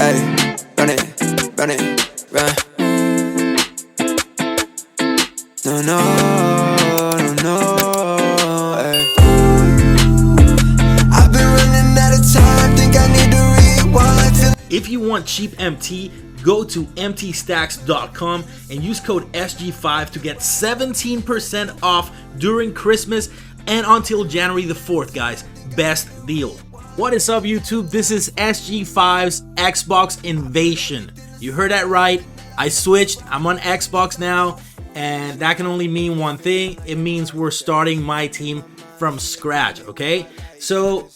Ay, run it, run. No, ay. I've been running out of time, think I need to rewind. If you want cheap MT, go to mtstacks.com and use code SG5 to get 17% off during Christmas and until January the 4th, guys. Best deal. What is up, YouTube? This is SG5's Xbox Invasion. You heard that right. I switched. I'm on Xbox now, and that can only mean one thing. It means we're starting my team from scratch, okay? So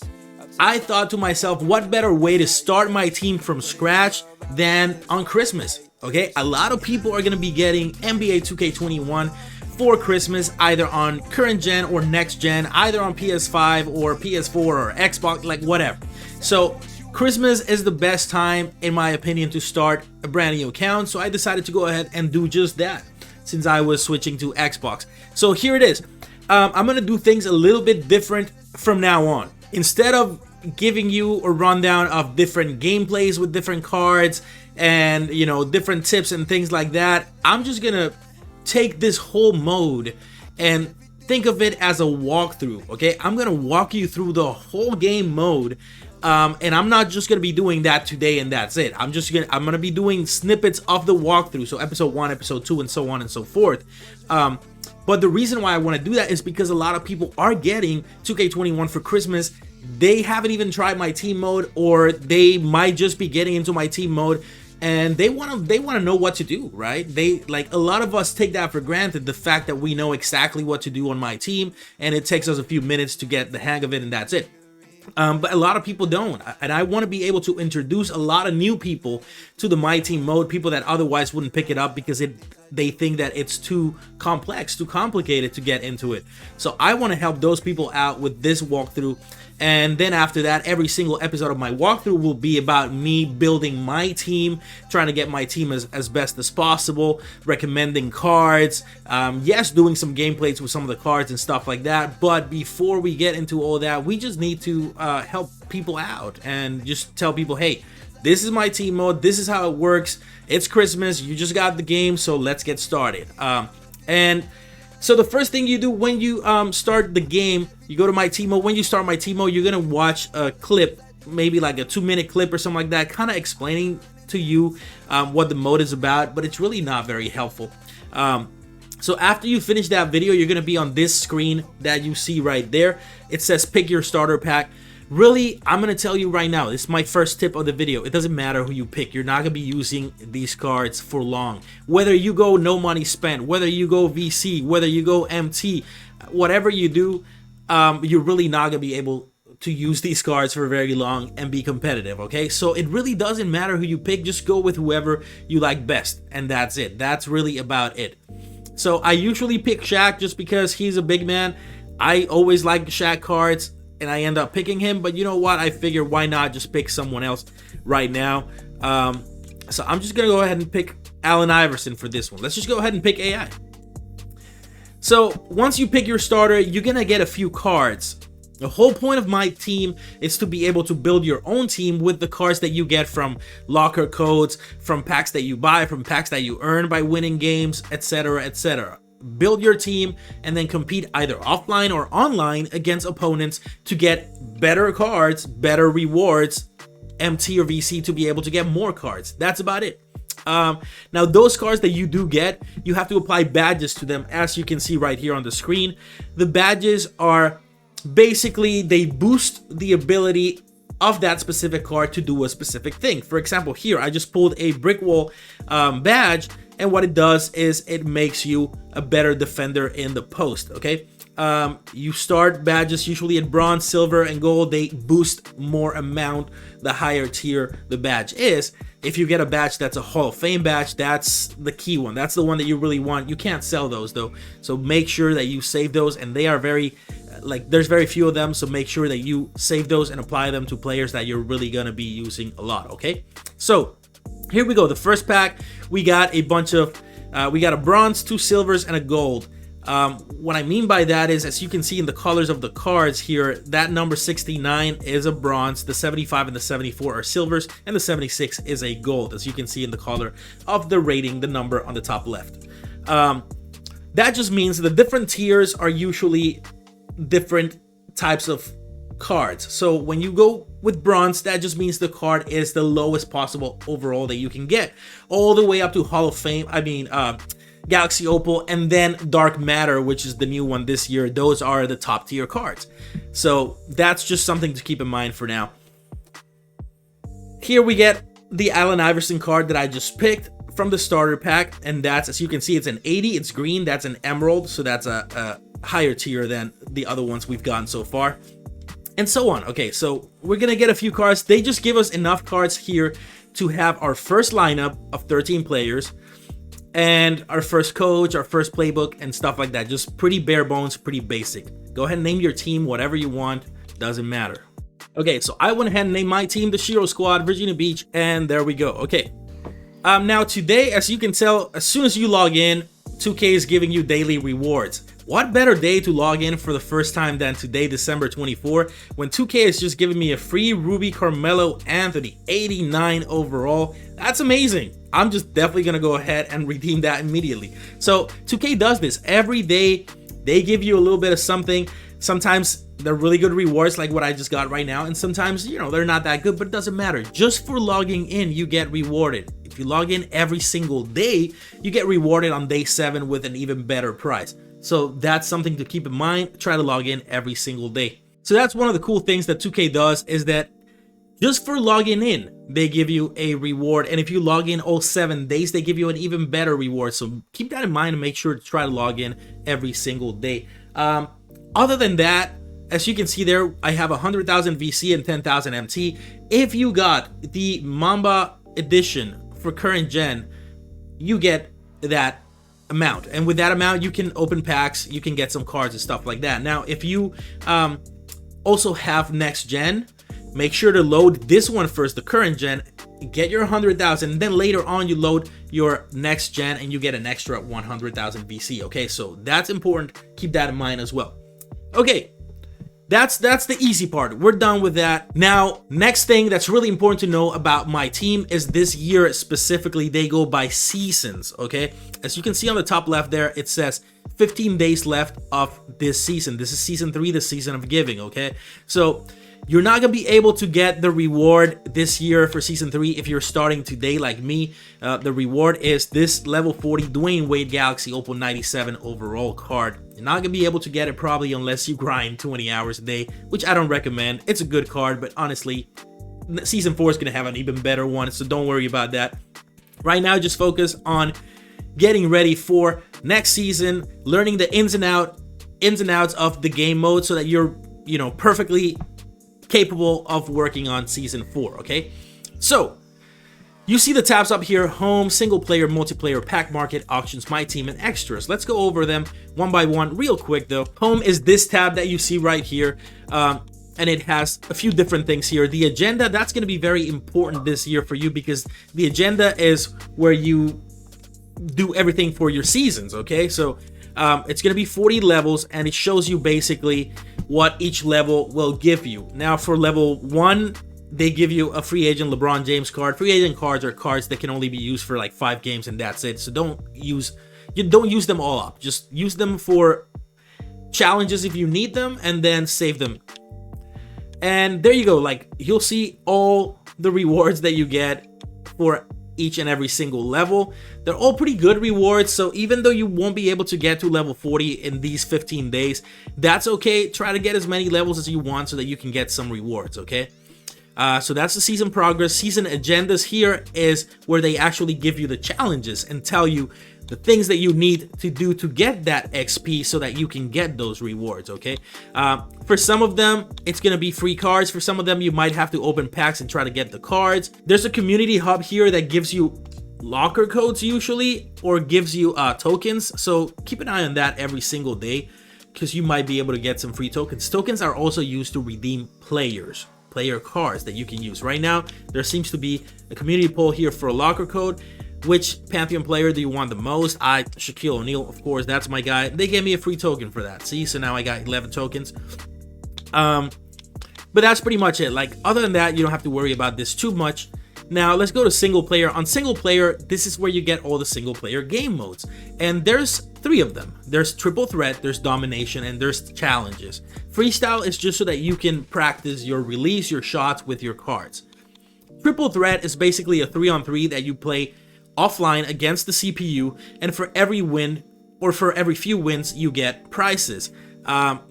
I thought to myself, what better way to start my team from scratch than on Christmas, okay? A lot of people are going to be getting NBA 2K21 for Christmas, either on current gen or next gen, either on PS5 or PS4 or Xbox, like whatever. So Christmas is the best time, in my opinion, to start a brand new account. So I decided to go ahead and do just that since I was switching to Xbox. So here it is. I'm gonna do things a little bit different from now on. Instead of giving you a rundown of different gameplays with different cards and, you know, different tips and things like that, I'm just gonna take this whole mode and think of it as a walkthrough, okay? I'm gonna walk you through the whole game mode, and I'm not just gonna be doing that today and that's it. I'm gonna be doing snippets of the walkthrough, so episode 1, episode 2, and so on and so forth. But the reason why I want to do that is because a lot of people are getting 2K21 for Christmas. They haven't even tried my team mode, or they might just be getting into my team mode, and they want to know what to do, right? Like, a lot of us take that for granted, the fact that we know exactly what to do on my team, and it takes us a few minutes to get the hang of it, and that's it. But a lot of people don't, and I want to be able to introduce a lot of new people to the My Team mode, people that otherwise wouldn't pick it up because they think that it's too complex, too complicated to get into it. So I want to help those people out with this walkthrough. And then after that, every single episode of my walkthrough will be about me building my team, trying to get my team as best as possible, recommending cards, yes, doing some gameplays with some of the cards and stuff like that. But before we get into all that, we just need to help people out and just tell people, hey, this is my team mode, this is how it works, it's Christmas, you just got the game, so let's get started. So the first thing you do when you start the game, you go to my team mode. When you start my team mode, you're gonna watch a clip, maybe like a 2-minute clip or something like that, kind of explaining to you what the mode is about, but it's really not very helpful. So after you finish that video, you're gonna be on this screen that you see right there. It says pick your starter pack. Really, I'm going to tell you right now, this is my first tip of the video. It doesn't matter who you pick. You're not going to be using these cards for long. Whether you go no money spent, whether you go VC, whether you go MT, whatever you do, you're really not going to be able to use these cards for very long and be competitive, okay? So it really doesn't matter who you pick. Just go with whoever you like best, and that's it. That's really about it. So I usually pick Shaq just because he's a big man. I always like the Shaq cards, and I end up picking him, but you know what? I figure why not just pick someone else right now. So I'm just gonna go ahead and pick Allen Iverson for this one. Let's just go ahead and pick AI. So once you pick your starter, you're gonna get a few cards. The whole point of my team is to be able to build your own team with the cards that you get from locker codes, from packs that you buy, from packs that you earn by winning games, etc., etc. Build your team and then compete either offline or online against opponents to get better cards, better rewards, MT or VC to be able to get more cards. That's about it. Now those cards that you do get, you have to apply badges to them, as you can see right here on the screen. The badges are basically, they boost the ability of that specific card to do a specific thing. For example, here I just pulled a brick wall badge, and what it does is it makes you a better defender in the post, okay? You start badges usually in bronze, silver, and gold. They boost more amount the higher tier the badge is. If you get a badge that's a Hall of Fame badge, that's the key one. That's the one that you really want. You can't sell those though, so make sure that you save those, and they are very, like, there's very few of them, so make sure that you save those and apply them to players that you're really gonna be using a lot, okay? So here we go. The first pack, we got a bunch of, we got a bronze, 2 silvers, and a gold. What I mean by that is, as you can see in the colors of the cards here, that number 69 is a bronze, the 75 and the 74 are silvers, and the 76 is a gold, as you can see in the color of the rating, the number on the top left. That just means the different tiers are usually different types of cards. So when you go with bronze, that just means the card is the lowest possible overall that you can get, all the way up to Hall of Fame, Galaxy Opal, and then Dark Matter, which is the new one this year. Those are the top tier cards. So that's just something to keep in mind for now. Here we get the Allen Iverson card that I just picked from the starter pack, and that's, as you can see, it's an 80, it's green, that's an emerald, so that's a higher tier than the other ones we've gotten so far, and so on. Okay, so we're gonna get a few cards. They just give us enough cards here to have our first lineup of 13 players, and our first coach, our first playbook, and stuff like that. Just pretty bare bones, pretty basic. Go ahead and name your team whatever you want, doesn't matter. Okay, so I went ahead and named my team the Shiro Squad, Virginia Beach, and there we go. Okay. Now today, as you can tell, as soon as you log in, 2K is giving you daily rewards. What better day to log in for the first time than today, December 24, when 2K is just giving me a free Ruby Carmelo Anthony, 89 overall. That's amazing. I'm just definitely going to go ahead and redeem that immediately. So 2K does this every day. They give you a little bit of something. Sometimes they're really good rewards like what I just got right now, and sometimes, you know, they're not that good, but it doesn't matter. Just for logging in, you get rewarded. If you log in every single day, you get rewarded on day 7 with an even better price. So that's something to keep in mind. Try to log in every single day. So that's one of the cool things that 2K does, is that just for logging in, they give you a reward. And if you log in all 7 days, they give you an even better reward. So keep that in mind and make sure to try to log in every single day. Other than that, as you can see there, I have 100,000 VC and 10,000 MT. If you got the Mamba edition for current gen, you get that amount, and with that amount you can open packs, you can get some cards and stuff like that. Now if you also have next gen, make sure to load this one first, the current gen, get your 100,000, and then later on you load your next gen and you get an extra 100,000 VC. Okay, so that's important, keep that in mind as well. Okay, that's the easy part. We're done with that. Now, next thing that's really important to know about my team is this year specifically, they go by seasons, okay? As you can see on the top left there, it says 15 days left of this season. This is season 3, the season of giving, okay? So you're not gonna be able to get the reward this year for season 3 if you're starting today like me. The reward is this level 40 Dwayne Wade Galaxy Opal 97 overall card. You're not gonna be able to get it probably unless you grind 20 hours a day, which I don't recommend. It's a good card, but honestly, season 4 is gonna have an even better one, so don't worry about that. Right now, just focus on getting ready for next season, learning the ins and outs of the game mode so that you're, you know, perfectly capable of working on season 4. Okay, so you see the tabs up here: home, single player, multiplayer, pack market, auctions, my team, and extras. Let's go over them one by one real quick though. Home is this tab that you see right here, and it has a few different things here. The agenda, that's going to be very important this year for you, because the agenda is where you do everything for your seasons. Okay, so it's going to be 40 levels, and it shows you basically what each level will give you. Now for level 1, they give you a free agent LeBron James card. Free agent cards are cards that can only be used for like 5 games and that's it. So don't use them all up. Just use them for challenges if you need them, and then save them. And there you go. Like, you'll see all the rewards that you get for each and every single level. They're all pretty good rewards, so even though you won't be able to get to level 40 in these 15 days, that's okay. Try to get as many levels as you want so that you can get some rewards, okay? So that's the season progress. Season agendas here is where they actually give you the challenges and tell you the things that you need to do to get that XP so that you can get those rewards, okay? For some of them, it's gonna be free cards. For some of them, you might have to open packs and try to get the cards. There's a community hub here that gives you locker codes usually, or gives you tokens. So keep an eye on that every single day, because you might be able to get some free tokens. Tokens are also used to redeem player cards that you can use. Right now, there seems to be a community poll here for a locker code. which Pantheon player do you want the most? Shaquille O'Neal, of course, that's my guy. They gave me a free token for that. See, so now I got 11 tokens. But that's pretty much it. Like, other than that, you don't have to worry about this too much. Now, let's go to single player. On single player, this is where you get all the single player game modes. And there's 3 of them. There's Triple Threat, there's Domination, and there's Challenges. Freestyle is just so that you can practice your release, your shots with your cards. Triple Threat is basically a 3-on-3 that you play offline against the CPU, and for every win, or for every few wins, you get prizes.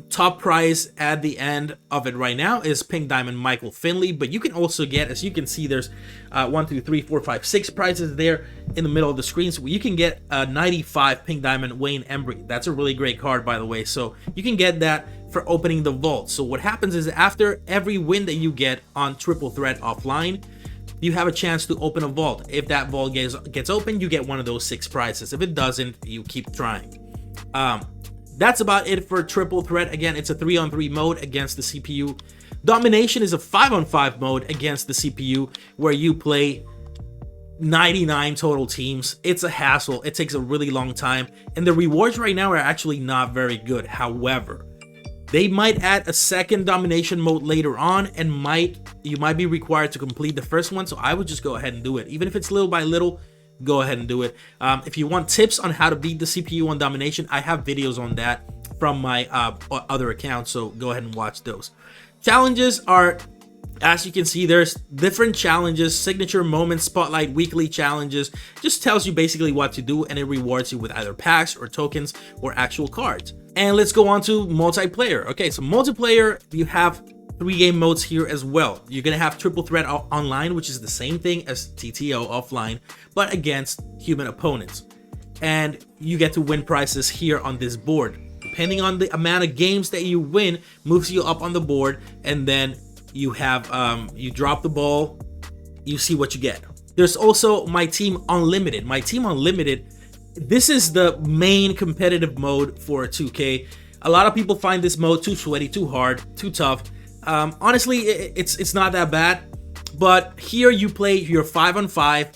Top prize at the end of it right now is Pink Diamond Michael Finley, but you can also get, as you can see, there's 1, 2, 3, 4, 5, 6 prizes there in the middle of the screen. So you can get a 95 Pink Diamond Wayne Embry. That's a really great card, by the way. So you can get that for opening the vault. So what happens is after every win that you get on Triple Threat offline, you have a chance to open a vault. If that vault gets open, you get one of those 6 prizes. If it doesn't, you keep trying. That's about it for Triple Threat. Again, it's a 3-on-3 mode against the CPU. Domination is a 5-on-5 mode against the CPU where you play 99 total teams. It's a hassle. It takes a really long time. And the rewards right now are actually not very good. However, they might add a second Domination mode later on, and you might be required to complete the first one. So I would just go ahead and do it. Even if it's little by little, go ahead and do it. If you want tips on how to beat the CPU on Domination, I have videos on that from my other accounts, so go ahead and watch those. Challenges are, as you can see, there's different challenges: signature moments, spotlight, weekly challenges. Just tells you basically what to do, and it rewards you with either packs or tokens or actual cards. And let's go on to multiplayer. Okay, so multiplayer, you have 3 game modes here as well. You're gonna have Triple Threat online, which is the same thing as TTO offline, but against human opponents. And you get to win prizes here on this board. Depending on the amount of games that you win, moves you up on the board, and then you have you drop the ball, you see what you get. There's also Myteam Unlimited. Myteam Unlimited, this is the main competitive mode for 2K. A lot of people find this mode too sweaty, too hard, too tough. Honestly, it's not that bad, but here you play your 5-on-5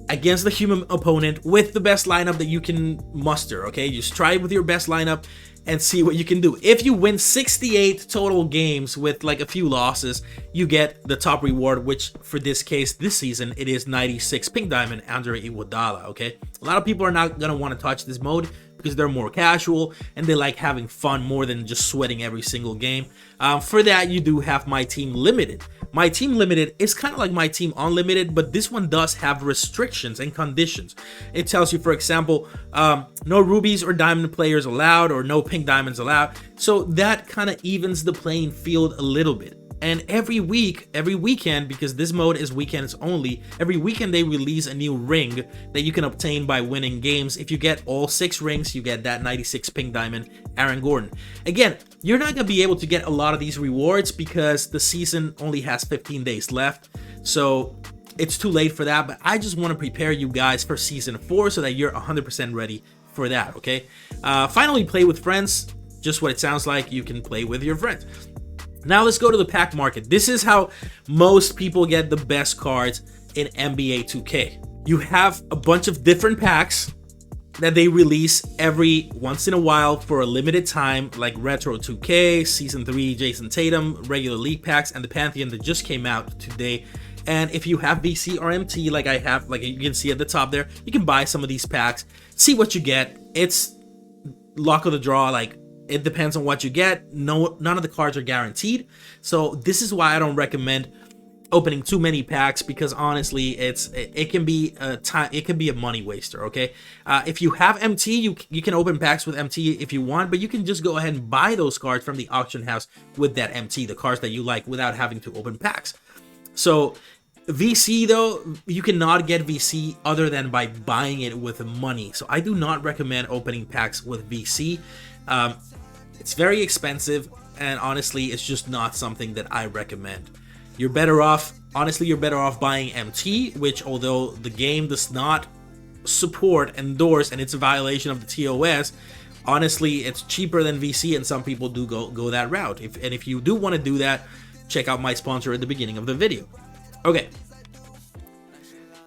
against the human opponent with the best lineup that you can muster. Okay, just try it with your best lineup and see what you can do. If you win 68 total games with like a few losses, you get the top reward, which for this case, this season, it is 96 Pink Diamond Andre Iguodala. Okay, a lot of people are not gonna want to touch this mode because they're more casual and they like having fun more than just sweating every single game. For that, you do have Myteam Limited. Myteam Limited is kind of like Myteam Unlimited, but this one does have restrictions and conditions. It tells you, for example, no rubies or diamond players allowed, or no pink diamonds allowed. So that kind of evens the playing field a little bit. And every weekend, because this mode is weekends only, every weekend they release a new ring that you can obtain by winning games. If you get all 6 rings, you get that 96 Pink Diamond Aaron Gordon. Again, you're not going to be able to get a lot of these rewards because the season only has 15 days left. So it's too late for that, but I just want to prepare you guys for Season 4 so that you're 100% ready for that, okay? Finally, play with friends. Just what it sounds like, you can play with your friends. Now let's go to the pack market. This is how most people get the best cards in NBA 2K. You have a bunch of different packs that they release every once in a while for a limited time, like Retro 2K, Season 3 Jason Tatum, regular league packs, and the Pantheon that just came out today. And if you have VC or MT like I have, like you can see at the top there, you can buy some of these packs, see what you get. It's luck of the draw, like it depends on what you get. None of the cards are guaranteed. So this is why I don't recommend opening too many packs, because honestly it can be a money waster. Okay, if you have MT, you can open packs with MT if you want, but you can just go ahead and buy those cards from the auction house with that MT, the cards that you like, without having to open packs. So VC though, you cannot get VC other than by buying it with money. So I do not recommend opening packs with VC. It's very expensive, and honestly it's just not something that I recommend. You're better off, honestly, you're better off buying MT, which although the game does not support, endorse, and it's a violation of the TOS, honestly, it's cheaper than VC, and some people do go that route. If you do want to do that, check out my sponsor at the beginning of the video. Okay,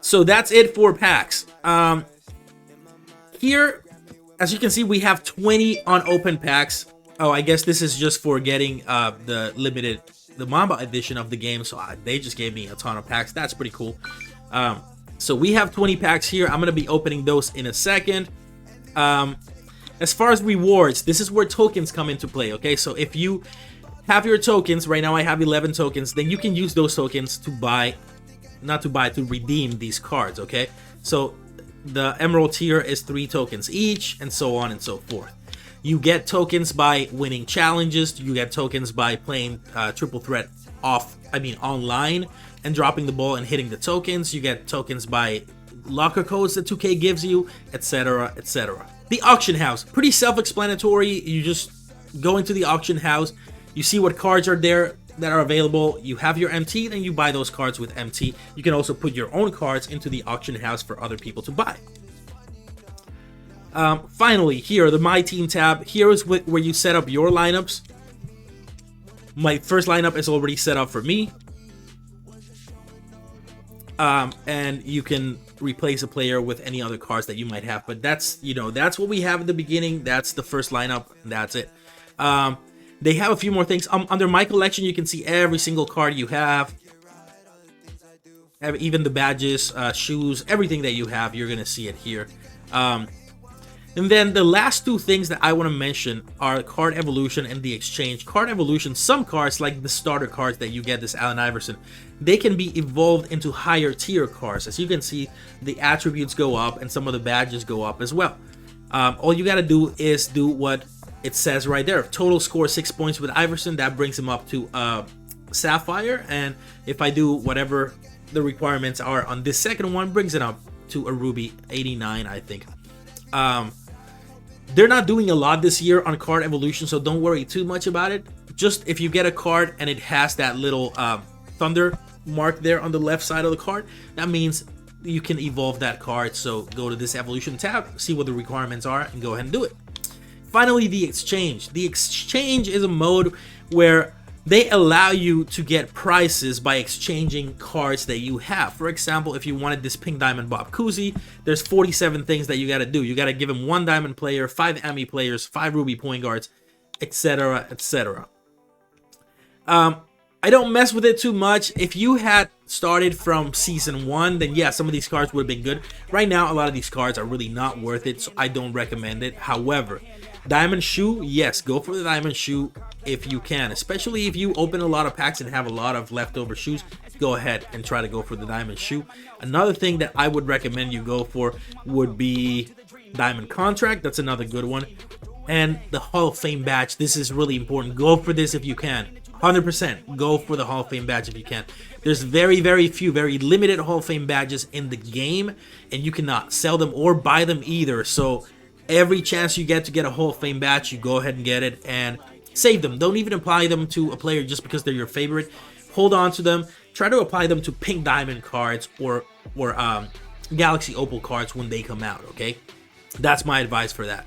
so that's it for packs. Here, as you can see, we have 20 unopened packs. Oh, I guess this is just for getting the Mamba edition of the game. So they just gave me a ton of packs. That's pretty cool. So we have 20 packs here. I'm going to be opening those in a second. As far as rewards, this is where tokens come into play, okay? So if you have your tokens, right now I have 11 tokens, then you can use those tokens to to redeem these cards, okay? So the Emerald tier is 3 tokens each, and so on and so forth. You get tokens by winning challenges. You get tokens by playing triple threat online and dropping the ball and hitting the tokens. You get tokens by locker codes that 2K gives you, etc, etc. The auction house, pretty self-explanatory. You just go into the auction house, you see what cards are there that are available, you have your MT, then you buy those cards with MT. You can also put your own cards into the auction house for other people to buy. Finally, here, the My Team tab. Here is where you set up your lineups. My first lineup is already set up for me. And you can replace a player with any other cards that you might have. But that's what we have at the beginning. That's the first lineup, and that's it. They have a few more things. Under My Collection, you can see every single card you have. Even the badges, shoes, everything that you have, you're going to see it here. And then the last 2 things that I want to mention are Card Evolution and the Exchange. Card Evolution, some cards, like the starter cards that you get, this Allen Iverson, they can be evolved into higher tier cards. As you can see, the attributes go up and some of the badges go up as well. All you got to do is do what it says right there. Total score 6 points with Iverson. That brings him up to Sapphire. And if I do whatever the requirements are on this second one, brings it up to a Ruby 89, I think. They're not doing a lot this year on Card Evolution, so don't worry too much about it. Just if you get a card and it has that little thunder mark there on the left side of the card, that means you can evolve that card. So go to this Evolution tab, see what the requirements are, and go ahead and do it. Finally, the Exchange. The Exchange is a mode where they allow you to get prices by exchanging cards that you have. For example, if you wanted this Pink Diamond Bob Cousy, there's 47 things that you got to do. You got to give him 1 Diamond player, 5 Emmy players, 5 Ruby point guards, etc, etc. I don't mess with it too much. If you had started from Season 1, then yeah, some of these cards would have been good. Right now, a lot of these cards are really not worth it, so I don't recommend it. However, Diamond Shoe, yes, go for the Diamond Shoe if you can. Especially if you open a lot of packs and have a lot of leftover shoes, go ahead and try to go for the Diamond Shoe. Another thing that I would recommend you go for would be Diamond Contract. That's another good one. And the Hall of Fame badge. This is really important. Go for this if you can. 100% go for the Hall of Fame badge if you can. There's very, very few, very limited Hall of Fame badges in the game, and you cannot sell them or buy them either. So every chance you get to get a Hall of Fame badge, you go ahead and get it and save them. Don't even apply them to a player just because they're your favorite. Hold on to them. Try to apply them to Pink Diamond cards or Galaxy Opal cards when they come out, okay? That's my advice for that.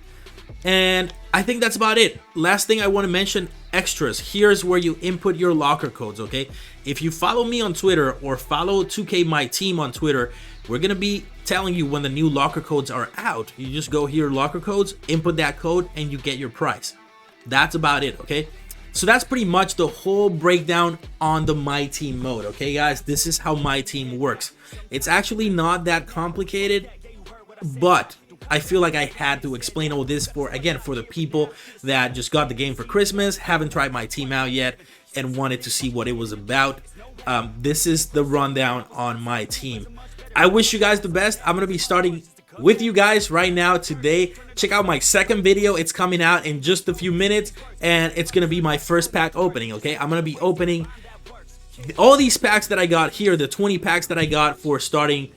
And I think that's about it. Last thing I want to mention, extras. Here's where you input your locker codes, okay? If you follow me on Twitter or follow 2K Myteam on Twitter, we're going to be telling you when the new locker codes are out. You just go here, locker codes, input that code, and you get your price. That's about it, okay? So that's pretty much the whole breakdown on the Myteam mode, okay, guys? This is how Myteam works. It's actually not that complicated, but I feel like I had to explain all this for the people that just got the game for Christmas, haven't tried Myteam out yet, and wanted to see what it was about. This is the rundown on Myteam. I wish you guys the best. I'm going to be starting with you guys right now today. Check out my second video. It's coming out in just a few minutes, and it's going to be my first pack opening, okay? I'm going to be opening all these packs that I got here, the 20 packs that I got for starting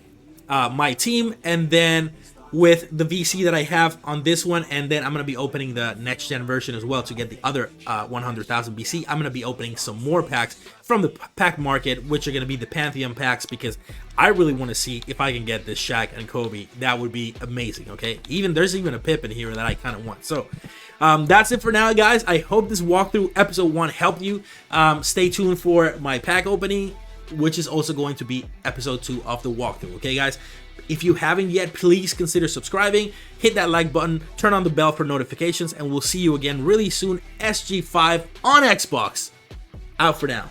Myteam, and then with the VC that I have on this one, and then I'm going to be opening the next gen version as well to get the other 100,000 BC. I'm going to be opening some more packs from the pack market, which are going to be the Pantheon packs, because I really want to see if I can get this Shaq and Kobe. That would be amazing, okay? There's even a Pippen here that I kind of want. So that's it for now, guys. I hope this walkthrough episode 1 helped you. Stay tuned for my pack opening which is also going to be episode 2 of the walkthrough. Okay, guys? If you haven't yet, please consider subscribing, hit that like button, turn on the bell for notifications, and we'll see you again really soon. SG5 on Xbox. Out for now.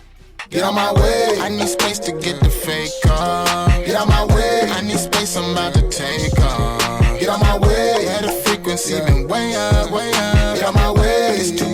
Get out my way, I need space to get the fake car. Get out my way, I need space, I'm about to take off. Get out my way, yeah, the frequency been way up, way up. Get out my way, it's too